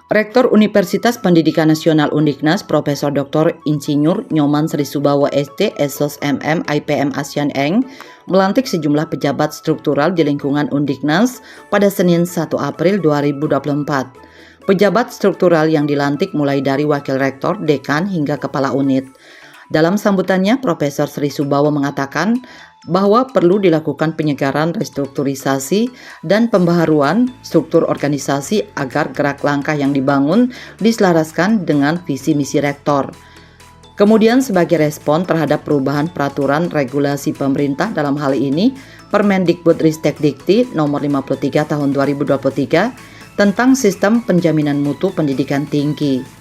Rektor Universitas Pendidikan Nasional Undiknas Profesor Dr. Insinyur Nyoman Srisubawa ST Esos MM IPM Asian Eng melantik sejumlah pejabat struktural di lingkungan Undiknas pada Senin 1 April 2024. Pejabat struktural yang dilantik mulai dari wakil rektor, dekan hingga kepala unit. Dalam sambutannya, Profesor Srisubawa mengatakan bahwa perlu dilakukan penyegaran restrukturisasi dan pembaharuan struktur organisasi agar gerak langkah yang dibangun diselaraskan dengan visi misi rektor. Kemudian sebagai respon terhadap perubahan peraturan regulasi pemerintah dalam hal ini Permendikbudristekdikti nomor 53 tahun 2023 tentang sistem penjaminan mutu pendidikan tinggi.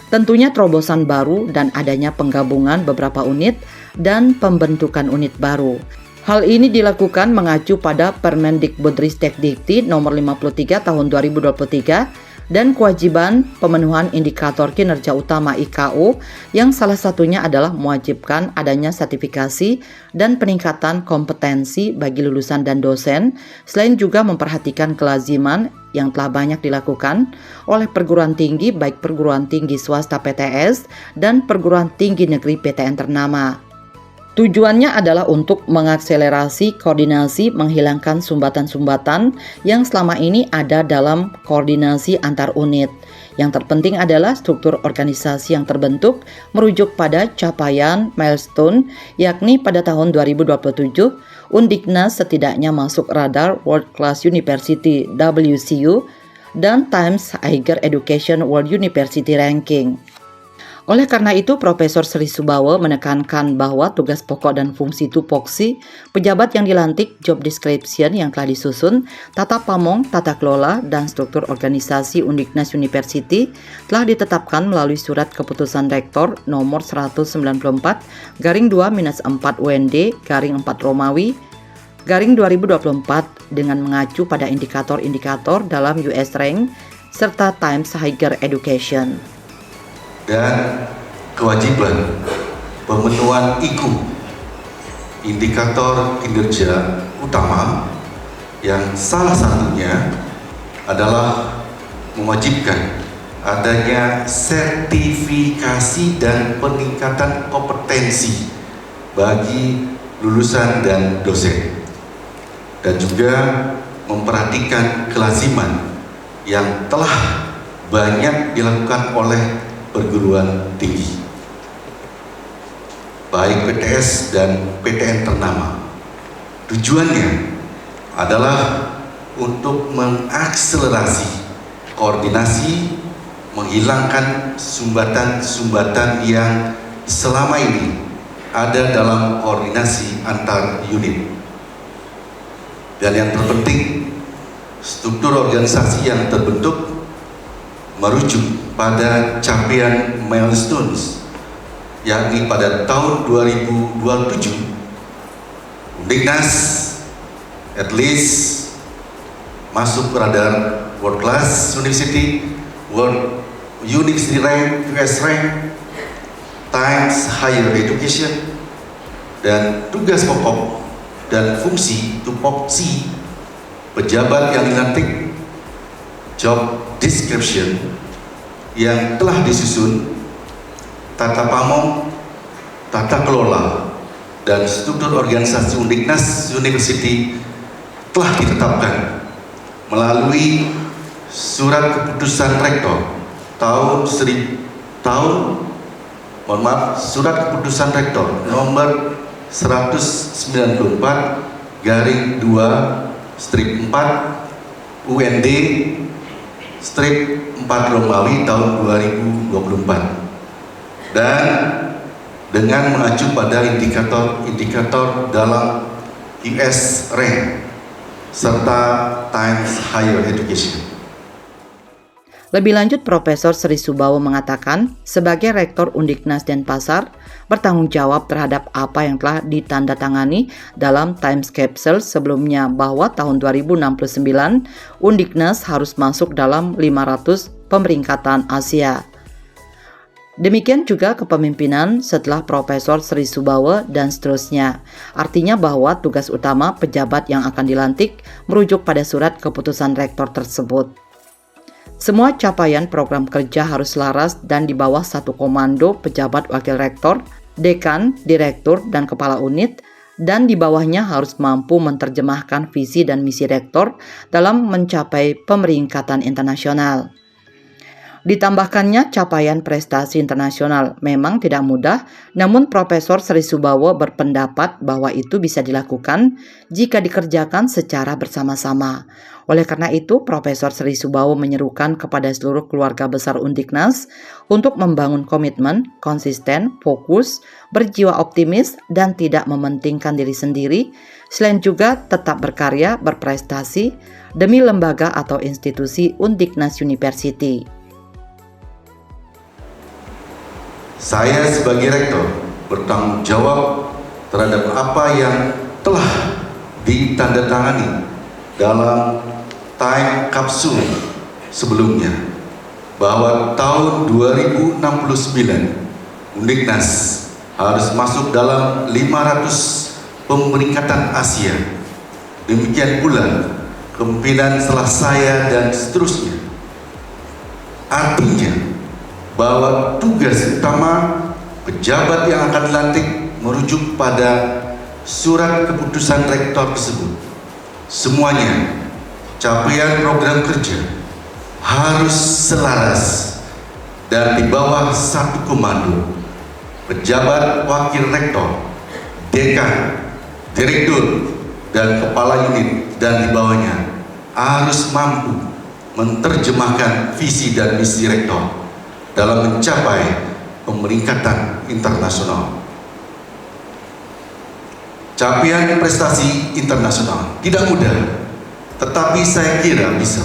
Tentunya terobosan baru dan adanya penggabungan beberapa unit dan pembentukan unit baru. Hal ini dilakukan mengacu pada Permendikbudristekdikti nomor 53 tahun 2023 dan kewajiban pemenuhan indikator kinerja utama IKU yang salah satunya adalah mewajibkan adanya sertifikasi dan peningkatan kompetensi bagi lulusan dan dosen, selain juga memperhatikan kelaziman yang telah banyak dilakukan oleh perguruan tinggi baik perguruan tinggi swasta PTS dan perguruan tinggi negeri PTN ternama. Tujuannya adalah untuk mengakselerasi koordinasi menghilangkan sumbatan-sumbatan yang selama ini ada dalam koordinasi antar unit. Yang terpenting adalah struktur organisasi yang terbentuk merujuk pada capaian milestone, yakni pada tahun 2027 Undiknas setidaknya masuk radar World Class University WCU dan Times Higher Education World University Ranking. Oleh karena itu, Profesor Srisubawa menekankan bahwa tugas pokok dan fungsi tupoksi pejabat yang dilantik, job description yang telah disusun, tata pamong, tata kelola, dan struktur organisasi Undiknas University telah ditetapkan melalui surat keputusan Rektor nomor 194/2-4 UND /4 Romawi /2024 dengan mengacu pada indikator-indikator dalam US Rank serta Times Higher Education. Dan kewajiban pemenuhan IKU, indikator kinerja utama, yang salah satunya adalah mewajibkan adanya sertifikasi dan peningkatan kompetensi bagi lulusan dan dosen, dan juga memperhatikan kelaziman yang telah banyak dilakukan oleh perguruan tinggi, baik PTS dan PTN ternama. Tujuannya adalah untuk mengakselerasi koordinasi, menghilangkan sumbatan-sumbatan yang selama ini ada dalam koordinasi antar unit. Dan yang terpenting, struktur organisasi yang terbentuk merujuk pada capaian milestones, yakni pada tahun 2027 Undiknas at least masuk radar World Class University, World University Rank, US Rank, Times Higher Education, dan tugas pokok dan fungsi tupoksi pejabat yang dilantik, job description yang telah disusun, tata pamong, tata kelola, dan struktur organisasi Undiknas University telah ditetapkan melalui surat keputusan Rektor surat keputusan Rektor nomor 194/2-4 UND /4 Romawi tahun 2024, dan dengan mengacu pada indikator-indikator dalam US Rank serta Times Higher Education. Lebih lanjut, Profesor Srisubawa mengatakan, sebagai Rektor Undiknas Denpasar, bertanggung jawab terhadap apa yang telah ditandatangani dalam Times Capsule sebelumnya bahwa tahun 2069 Undiknas harus masuk dalam 500 pemeringkatan Asia. Demikian juga kepemimpinan setelah Profesor Srisubawa dan seterusnya. Artinya bahwa tugas utama pejabat yang akan dilantik merujuk pada surat keputusan Rektor tersebut. Semua capaian program kerja harus selaras dan di bawah satu komando pejabat wakil rektor, dekan, direktur, dan kepala unit, dan di bawahnya harus mampu menerjemahkan visi dan misi rektor dalam mencapai pemeringkatan internasional. Ditambahkannya capaian prestasi internasional memang tidak mudah, namun Profesor Sri Subawo berpendapat bahwa itu bisa dilakukan jika dikerjakan secara bersama-sama. Oleh karena itu, Profesor Sri Subawo menyerukan kepada seluruh keluarga besar Undiknas untuk membangun komitmen, konsisten, fokus, berjiwa optimis, dan tidak mementingkan diri sendiri, selain juga tetap berkarya, berprestasi demi lembaga atau institusi Undiknas University. Saya sebagai rektor bertanggung jawab terhadap apa yang telah ditandatangani dalam time capsule sebelumnya, bahwa tahun 2069 Undiknas harus masuk dalam 500 pemeringkatan Asia. Demikian pula kemungkinan setelah saya dan seterusnya. Artinya bahwa tugas utama pejabat yang akan dilantik merujuk pada surat keputusan rektor tersebut. Semuanya, capaian program kerja harus selaras dan di bawah satu komando. Pejabat wakil rektor, dekan, direktur, dan kepala unit dan di bawahnya harus mampu menerjemahkan visi dan misi rektor dalam mencapai pemeringkatan internasional. Capaian prestasi internasional tidak mudah, tetapi saya kira bisa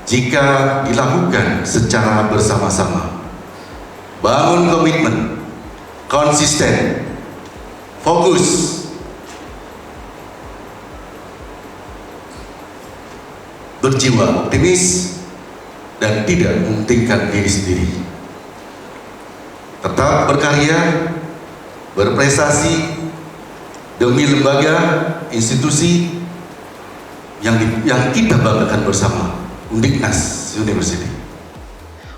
jika dilakukan secara bersama-sama. Bangun komitmen, konsisten, fokus, berjiwa optimis, dan tidak mementingkan diri sendiri. Tetap berkarya, berprestasi demi lembaga, institusi yang kita banggakan bersama, Undiknas University.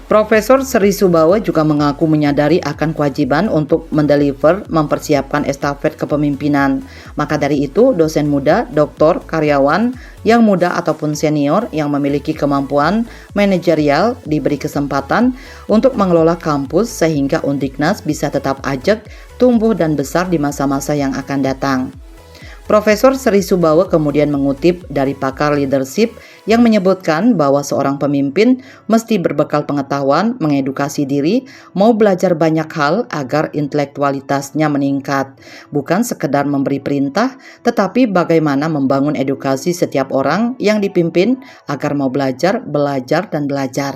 Profesor Sri Subawo juga mengaku menyadari akan kewajiban untuk mendeliver, mempersiapkan estafet kepemimpinan. Maka dari itu, dosen muda, doktor, karyawan yang muda ataupun senior yang memiliki kemampuan manajerial diberi kesempatan untuk mengelola kampus sehingga Undiknas bisa tetap ajak, tumbuh dan besar di masa-masa yang akan datang. Profesor Sri Subawo kemudian mengutip dari pakar leadership yang menyebutkan bahwa seorang pemimpin mesti berbekal pengetahuan, mengedukasi diri, mau belajar banyak hal agar intelektualitasnya meningkat. Bukan sekedar memberi perintah, tetapi bagaimana membangun edukasi setiap orang yang dipimpin agar mau belajar, dan belajar.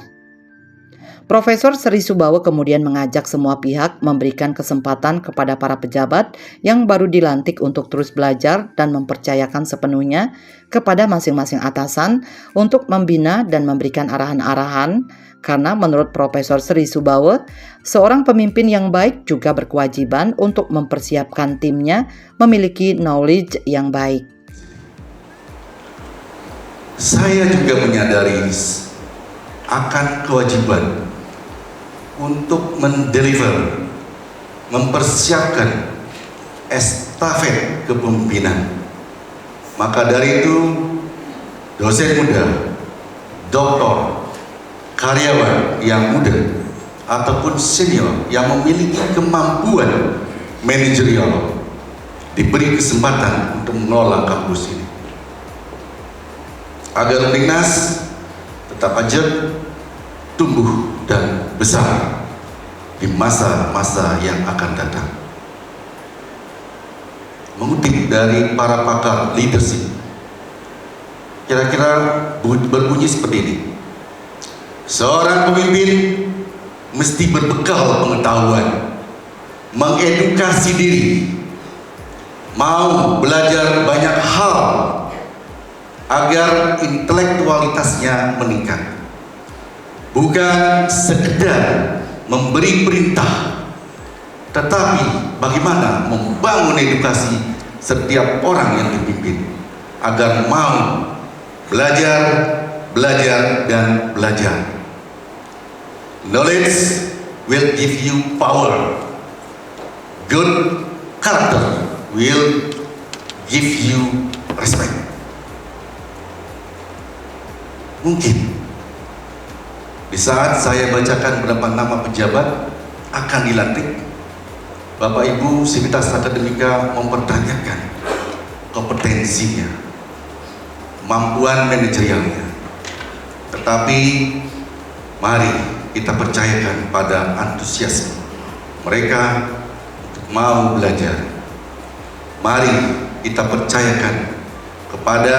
Profesor Sri Subawo kemudian mengajak semua pihak memberikan kesempatan kepada para pejabat yang baru dilantik untuk terus belajar dan mempercayakan sepenuhnya kepada masing-masing atasan untuk membina dan memberikan arahan-arahan, karena menurut Profesor Sri Subawo, seorang pemimpin yang baik juga berkewajiban untuk mempersiapkan timnya memiliki knowledge yang baik. Saya juga menyadari akan kewajiban untuk mendeliver, mempersiapkan estafet kepemimpinan. Maka dari itu, dosen muda, doktor, karyawan yang muda ataupun senior yang memiliki kemampuan manajerial diberi kesempatan untuk mengelola kampus ini agar Undiknas tetap ajak, tumbuh dan besar di masa-masa yang akan datang. Mengutip dari para pakar leadership, kira-kira berbunyi seperti ini: seorang pemimpin mesti berbekal pengetahuan, mengedukasi diri, mau belajar banyak hal agar intelektualitasnya meningkat. Bukan sekedar memberi perintah, tetapi bagaimana membangun edukasi setiap orang yang dipimpin agar mau belajar, belajar dan belajar. Knowledge will give you power. Good character will give you respect. Mungkin di saat saya bacakan beberapa nama pejabat akan dilantik, Bapak Ibu Sivitas Akademika mempertanyakan kompetensinya, kemampuan manajerialnya. Tetapi mari kita percayakan pada antusiasme mereka untuk mau belajar. Mari kita percayakan kepada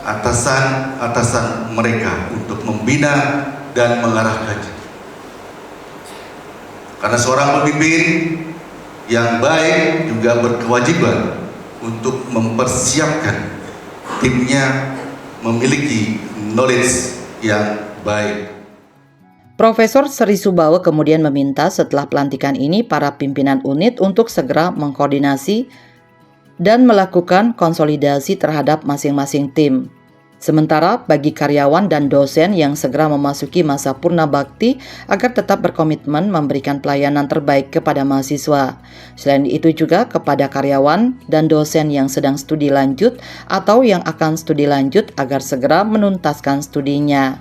atasan-atasan mereka untuk membina dan mengarahkannya. Karena seorang pemimpin yang baik juga berkewajiban untuk mempersiapkan timnya memiliki knowledge yang baik. Profesor Sri Subawa kemudian meminta setelah pelantikan ini para pimpinan unit untuk segera mengkoordinasi dan melakukan konsolidasi terhadap masing-masing tim. Sementara bagi karyawan dan dosen yang segera memasuki masa purna bakti agar tetap berkomitmen memberikan pelayanan terbaik kepada mahasiswa. Selain itu juga kepada karyawan dan dosen yang sedang studi lanjut atau yang akan studi lanjut agar segera menuntaskan studinya.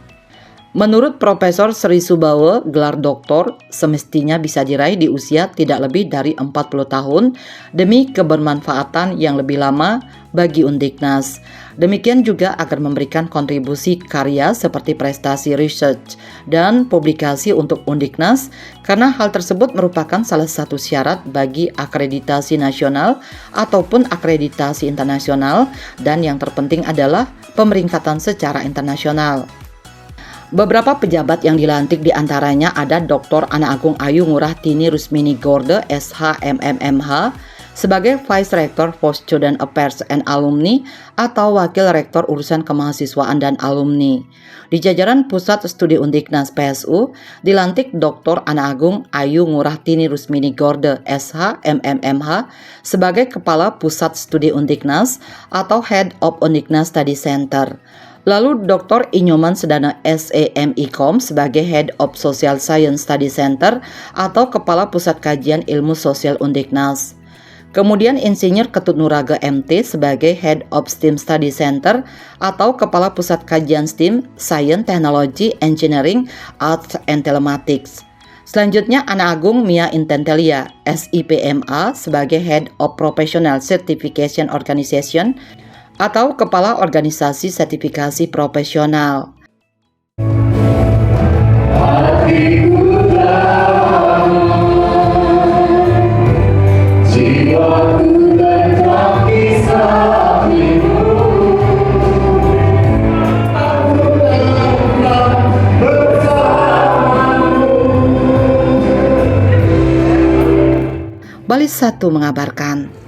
Menurut Profesor Sri Subawa, gelar doktor semestinya bisa diraih di usia tidak lebih dari 40 tahun demi kebermanfaatan yang lebih lama bagi Undiknas. Demikian juga akan memberikan kontribusi karya seperti prestasi research dan publikasi untuk Undiknas, karena hal tersebut merupakan salah satu syarat bagi akreditasi nasional ataupun akreditasi internasional, dan yang terpenting adalah pemeringkatan secara internasional. Beberapa pejabat yang dilantik diantaranya ada Dr. Ana Agung Ayu Ngurah Tini Rusmini Gorde, SH MMMH, sebagai Vice Rector for Student Affairs and Alumni atau Wakil Rektor Urusan Kemahasiswaan dan Alumni. Di jajaran Pusat Studi Undiknas PSU, dilantik Dr. Ana Agung Ayu Ngurah Tini Rusmini Gorde, SH MMMH, sebagai Kepala Pusat Studi Undiknas atau Head of Undiknas Study Center. Lalu Dr. Inyoman Sedana SEMIKOM sebagai Head of Social Science Study Center atau Kepala Pusat Kajian Ilmu Sosial Undiknas. Kemudian Insinyur Ketut Nuraga MT sebagai Head of STEAM Study Center atau Kepala Pusat Kajian STEAM, Science, Technology, Engineering, Arts, and Telematics. Selanjutnya Ana Agung Mia Intentelia SIPMA sebagai Head of Professional Certification Organization atau Kepala Organisasi Sertifikasi Profesional. Bali 1 mengabarkan.